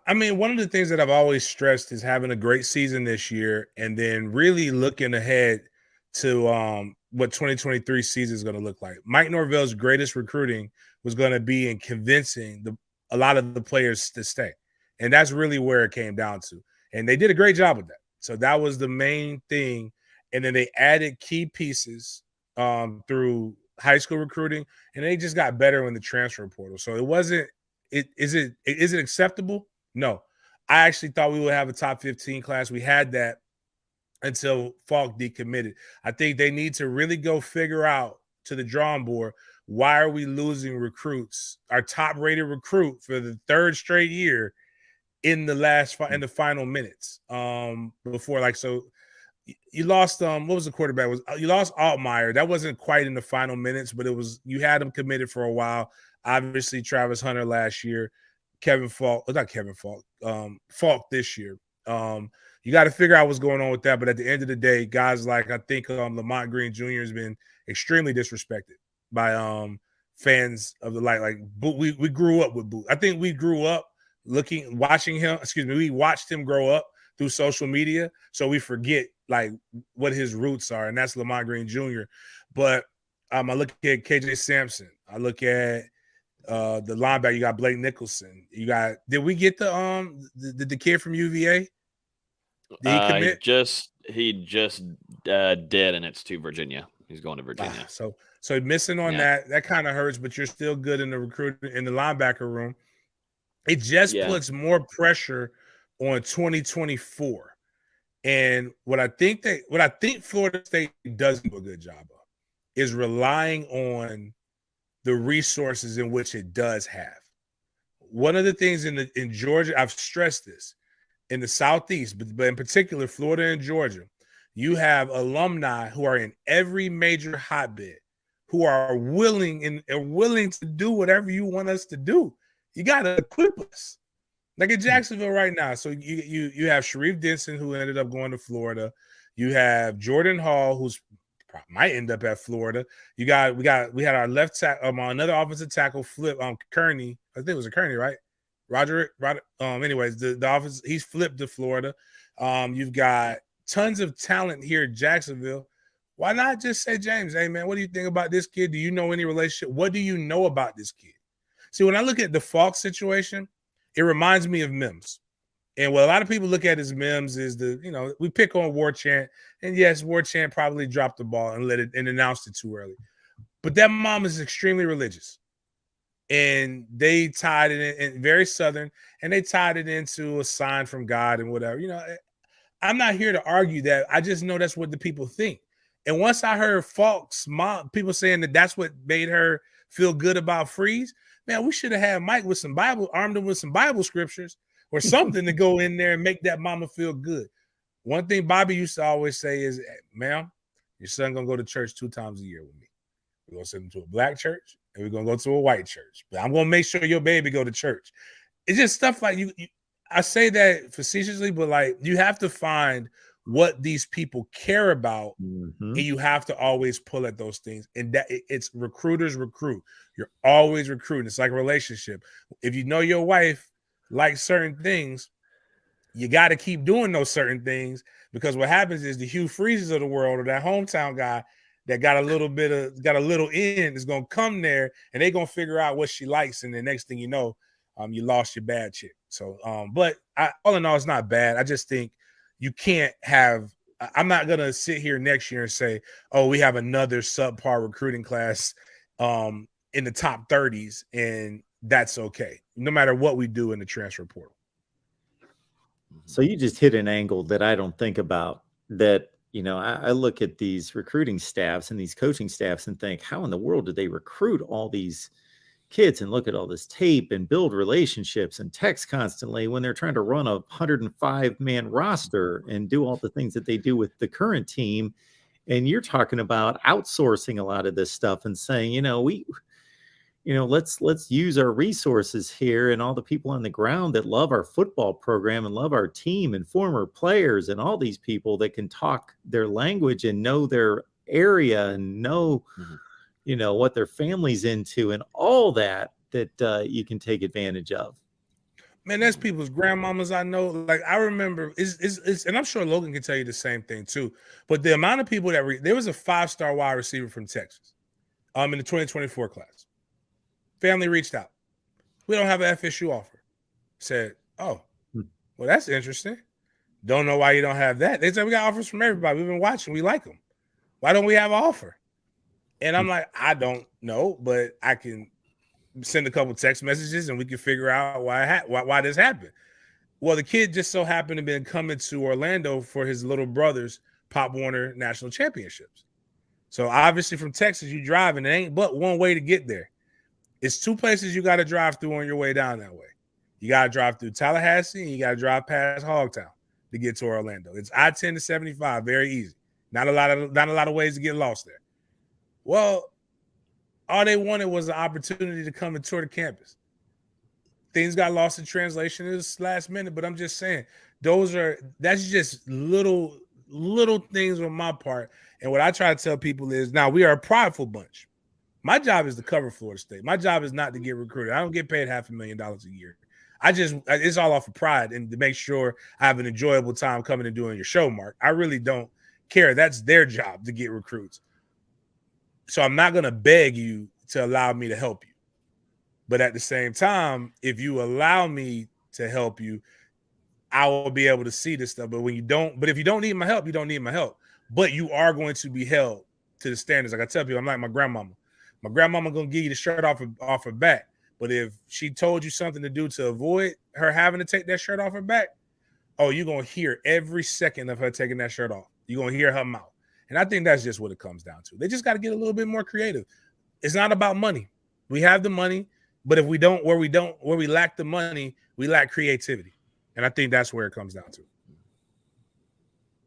I mean, one of the things that I've always stressed is having a great season this year and then really looking ahead to what 2023 season is going to look like. Mike Norvell's greatest recruiting was going to be in convincing a lot of the players to stay. And that's really where it came down to. And they did a great job with that. So that was the main thing. And then they added key pieces through high school recruiting, and they just got better in the transfer portal. So it wasn't is it acceptable? No. I actually thought we would have a top 15 class. We had that until Faulk decommitted. I think they need to really go figure out to the drawing board, why are we losing recruits, our top rated recruit for the third straight year in the final minutes before, like, so you lost what was the quarterback, you lost Altmaier. That wasn't quite in the final minutes, but it was, you had him committed for a while. Obviously Travis Hunter last year, Faulk this year. You got to figure out what's going on with that. But at the end of the day, guys like, I think Lamont Green Jr. has been extremely disrespected by fans of the like we grew up with Boo. I think we grew up watching him. We watched him grow up through social media, so we forget like what his roots are, and that's Lamont Green Jr. But I look at KJ Sampson. I look at the linebacker. You got Blake Nicholson. You got, did we get the kid from UVA? Did he commit? He just did, and it's to Virginia. He's going to Virginia. So missing on that kind of hurts, but you're still good in the recruiting in the linebacker room. It just puts more pressure on 2024. And what I think Florida State does do a good job of is relying on the resources in which it does have. One of the things in Georgia, I've stressed this, in the Southeast, but in particular Florida and Georgia, you have alumni who are in every major hotbed who are willing to do whatever you want us to do. You got to equip us. Like in Jacksonville right now. So you have Sharif Denson, who ended up going to Florida. You have Jordan Hall, who's might end up at Florida. We had our left tackle, another offensive tackle flip on Kearney. I think it was a Kearney, right? Roger. Anyways, the offense, he's flipped to Florida. You've got tons of talent here at Jacksonville. Why not just say, James, hey man, what do you think about this kid? Do you know any relationship? What do you know about this kid? See, when I look at the Faulk situation, it reminds me of Mims. And what a lot of people look at as Mims is we pick on War Chant. And yes, War Chant probably dropped the ball and announced it too early. But that mom is extremely religious. And they tied it in very Southern, and they tied it into a sign from God and whatever. I'm not here to argue that. I just know that's what the people think. And once I heard Faulk's mom, people saying that that's what made her feel good about Freeze, man, we should have had Mike with some Bible, armed him with some Bible scriptures or something to go in there and make that mama feel good. One thing Bobby used to always say is, ma'am, your son going to go to church 2 times a year with me. We're going to send him to a black church and we're going to go to a white church. But I'm going to make sure your baby go to church. It's just stuff like I say that facetiously, but like you have to find what these people care about, and you have to always pull at those things. And that it's recruiters recruit. You're always recruiting. It's like a relationship. If you know your wife likes certain things, you got to keep doing those certain things, because what happens is the Hugh Freezes of the world, or that hometown guy that got a little in, is gonna come there and they're gonna figure out what she likes, and the next thing you know, you lost your bad chick. So, but all in all, it's not bad. I just think you can't have. I'm not gonna sit here next year and say, "Oh, we have another subpar recruiting class in the top 30s," and that's okay, no matter what we do in the transfer portal. So you just hit an angle that I don't think about. That I look at these recruiting staffs and these coaching staffs and think, how in the world did they recruit all these kids and look at all this tape and build relationships and text constantly when they're trying to run a 105-man roster and do all the things that they do with the current team? And you're talking about outsourcing a lot of this stuff and saying, let's use our resources here and all the people on the ground that love our football program and love our team and former players and all these people that can talk their language and know their area and know what their family's into and all that you can take advantage of. Man, there's people's grandmamas I know. Like I remember, and I'm sure Logan can tell you the same thing too. But the amount of people that there was a 5-star wide receiver from Texas, in the 2024 class. Family reached out. We don't have an FSU offer. Said, oh, well, that's interesting. Don't know why you don't have that. They said we got offers from everybody. We've been watching. We like them. Why don't we have an offer? And I'm like, I don't know, but I can send a couple text messages and we can figure out why this happened. Well, the kid just so happened to be coming to Orlando for his little brother's Pop Warner National Championships. So obviously from Texas, you drive and it ain't but one way to get there. It's 2 places you got to drive through on your way down that way. You got to drive through Tallahassee and you got to drive past Hogtown to get to Orlando. It's I-10 to 75, very easy. Not a lot of ways to get lost there. Well, all they wanted was an opportunity to come and tour the campus. Things got lost in translation. It was last minute, but I'm just saying that's just little things on my part. And what I try to tell people is now we are a prideful bunch. My job is to cover Florida State. My job is not to get recruited. I don't get paid $500,000 a year. It's all off of pride and to make sure I have an enjoyable time coming and doing your show, Mark. I really don't care. That's their job to get recruits. So I'm not going to beg you to allow me to help you. But at the same time, if you allow me to help you, I will be able to see this stuff. But if you don't need my help, you don't need my help. But you are going to be held to the standards. Like I tell people, I'm like my grandmama. My grandmama going to give you the shirt off her back. But if she told you something to do to avoid her having to take that shirt off her back, oh, you're going to hear every second of her taking that shirt off. You're going to hear her mouth. And I think that's just what it comes down to. They just got to get a little bit more creative. It's not about money. We have the money, but if where we lack the money, we lack creativity. And I think that's where it comes down to.